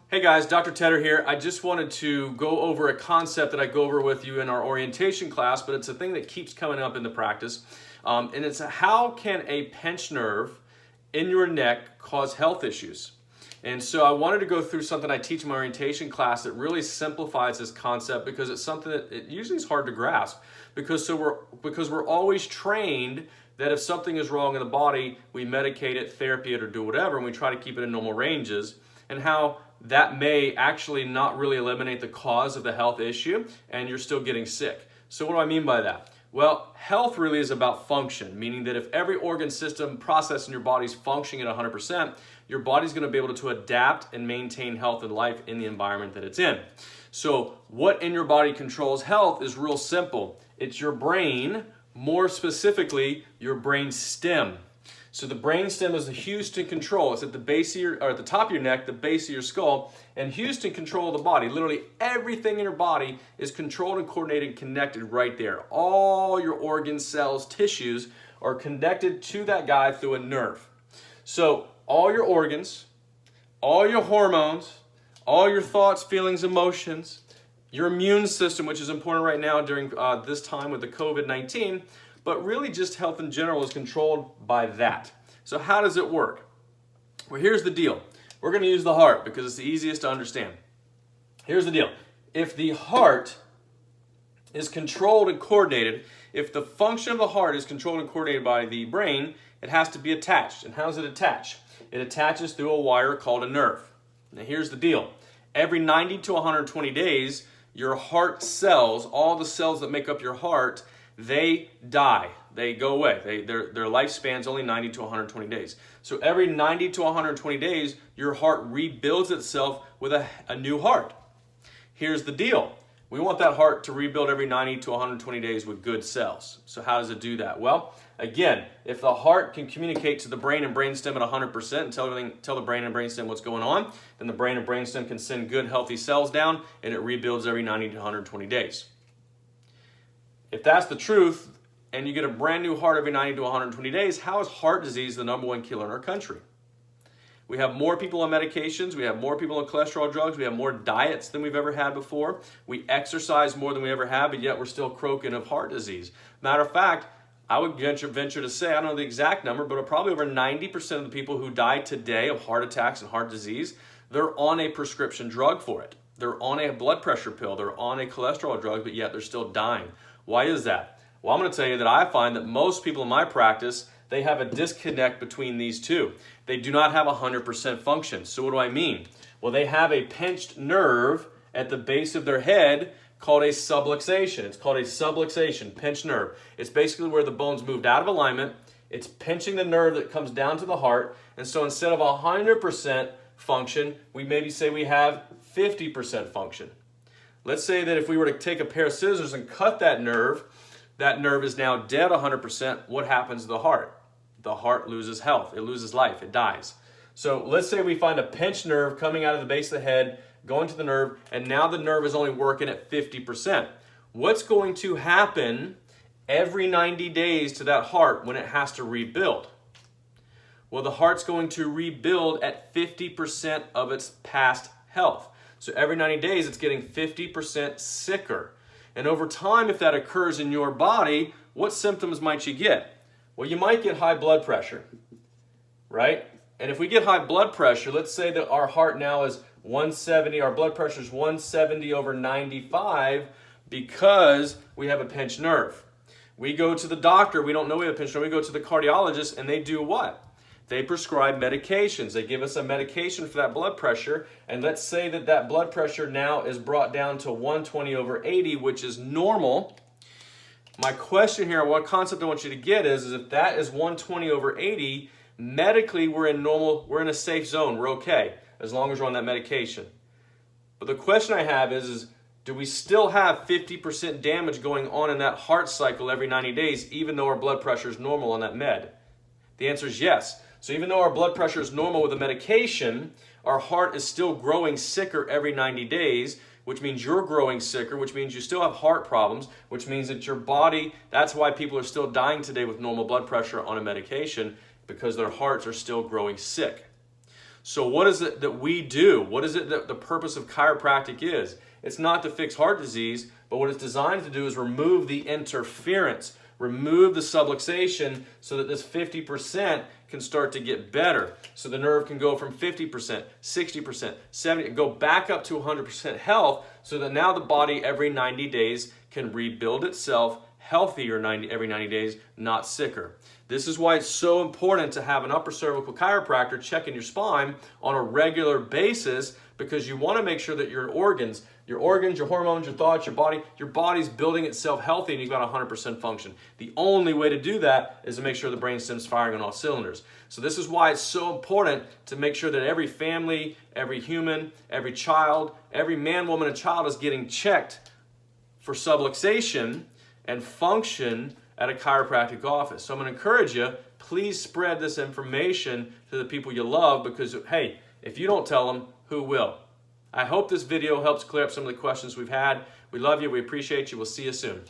Hey guys, Dr. Tedder here. I just wanted to go over a concept that I go over with you in our orientation class, but it's a thing that keeps coming up in the practice. And it's how can a pinched nerve in your neck cause health issues? And so I wanted to go through something I teach in my orientation class that really simplifies this concept because it's something that it usually is hard to grasp because we're always trained that if something is wrong in the body, we medicate it, therapy it, or do whatever, and we try to keep it in normal ranges, and how that may actually not really eliminate the cause of the health issue, and you're still getting sick. So what do I mean by that? Well, health really is about function, meaning that if every organ system process in your body is functioning at 100%, your body's going to be able to adapt and maintain health and life in the environment that it's in. So what in your body controls health is real simple. It's your brain, more specifically, your brain stem. So the brain stem is the Houston control. It's at the base of your, or at the top of your neck, the base of your skull, and Houston control the body. Literally everything in your body is controlled and coordinated and connected right there. All your organs, cells, tissues are connected to that guy through a nerve. So all your organs, all your hormones, all your thoughts, feelings, emotions, your immune system, which is important right now during this time with the COVID-19, but really just health in general is controlled by that. So how does it work? Well, here's the deal. We're going to use the heart because it's the easiest to understand. Here's the deal. If the heart is controlled and coordinated, if the function of the heart is controlled and coordinated by the brain, it has to be attached. And how does it attach? It attaches through a wire called a nerve. Now here's the deal. Every 90 to 120 days, your heart cells, all the cells that make up your heart, they die. They go away. Their lifespan's only 90 to 120 days. So every 90 to 120 days, your heart rebuilds itself with a new heart. Here's the deal. We want that heart to rebuild every 90 to 120 days with good cells. So how does it do that? Well, again, if the heart can communicate to the brain and brainstem at 100% and tell the brain and brainstem what's going on, then the brain and brainstem can send good, healthy cells down, and it rebuilds every 90 to 120 days. If that's the truth, and you get a brand new heart every 90 to 120 days, how is heart disease the #1 killer in our country? We have more people on medications, we have more people on cholesterol drugs, we have more diets than we've ever had before, we exercise more than we ever have, but yet we're still croaking of heart disease. Matter of fact, I would venture to say, I don't know the exact number, but probably over 90% of the people who die today of heart attacks and heart disease, they're on a prescription drug for it. They're on a blood pressure pill, they're on a cholesterol drug, but yet they're still dying. Why is that? Well, I'm going to tell you that I find that most people in my practice, they have a disconnect between these two. They do not have 100% function. So what do I mean? Well, they have a pinched nerve at the base of their head called a subluxation. It's called a subluxation, pinched nerve. It's basically where the bone's moved out of alignment. It's pinching the nerve that comes down to the heart. And so instead of 100% function, we maybe say we have 50% function. Let's say that if we were to take a pair of scissors and cut that nerve is now dead 100%. What happens to the heart? The heart loses health. It loses life. It dies. So let's say we find a pinched nerve coming out of the base of the head, going to the nerve, and now the nerve is only working at 50%. What's going to happen every 90 days to that heart when it has to rebuild? Well, the heart's going to rebuild at 50% of its past health. So every 90 days, it's getting 50% sicker. And over time, if that occurs in your body, what symptoms might you get? Well, you might get high blood pressure, right? And if we get high blood pressure, let's say that our heart now is 170, our blood pressure is 170 over 95 because we have a pinched nerve. We go to the doctor, we don't know we have a pinched nerve, we go to the cardiologist, and they do what? They prescribe medications. They give us a medication for that blood pressure, and let's say that that blood pressure now is brought down to 120 over 80, which is normal. My question here, what concept I want you to get is if that is 120 over 80, medically we're in a safe zone, we're okay, as long as we're on that medication. But the question I have is do we still have 50% damage going on in that heart cycle every 90 days, even though our blood pressure is normal on that med? The answer is yes. So even though our blood pressure is normal with the medication, our heart is still growing sicker every 90 days, which means you're growing sicker, which means you still have heart problems, which means that your body, that's why people are still dying today with normal blood pressure on a medication, because their hearts are still growing sick. So what is it that we do? What is it that the purpose of chiropractic is? It's not to fix heart disease, but what it's designed to do is remove the interference, remove the subluxation so that this 50% can start to get better. So the nerve can go from 50%, 60%, 70%, go back up to 100% health so that now the body every 90 days can rebuild itself healthier every 90 days, not sicker. This is why it's so important to have an upper cervical chiropractor checking your spine on a regular basis, because you want to make sure that your organs, your hormones, your thoughts, your body's building itself healthy and you've got 100% function. The only way to do that is to make sure the brainstem's firing on all cylinders. So this is why it's so important to make sure that every family, every human, every child, every man, woman, and child is getting checked for subluxation and function at a chiropractic office. So I'm going to encourage you, please spread this information to the people you love, because, hey, if you don't tell them, who will? I hope this video helps clear up some of the questions we've had. We love you. We appreciate you. We'll see you soon.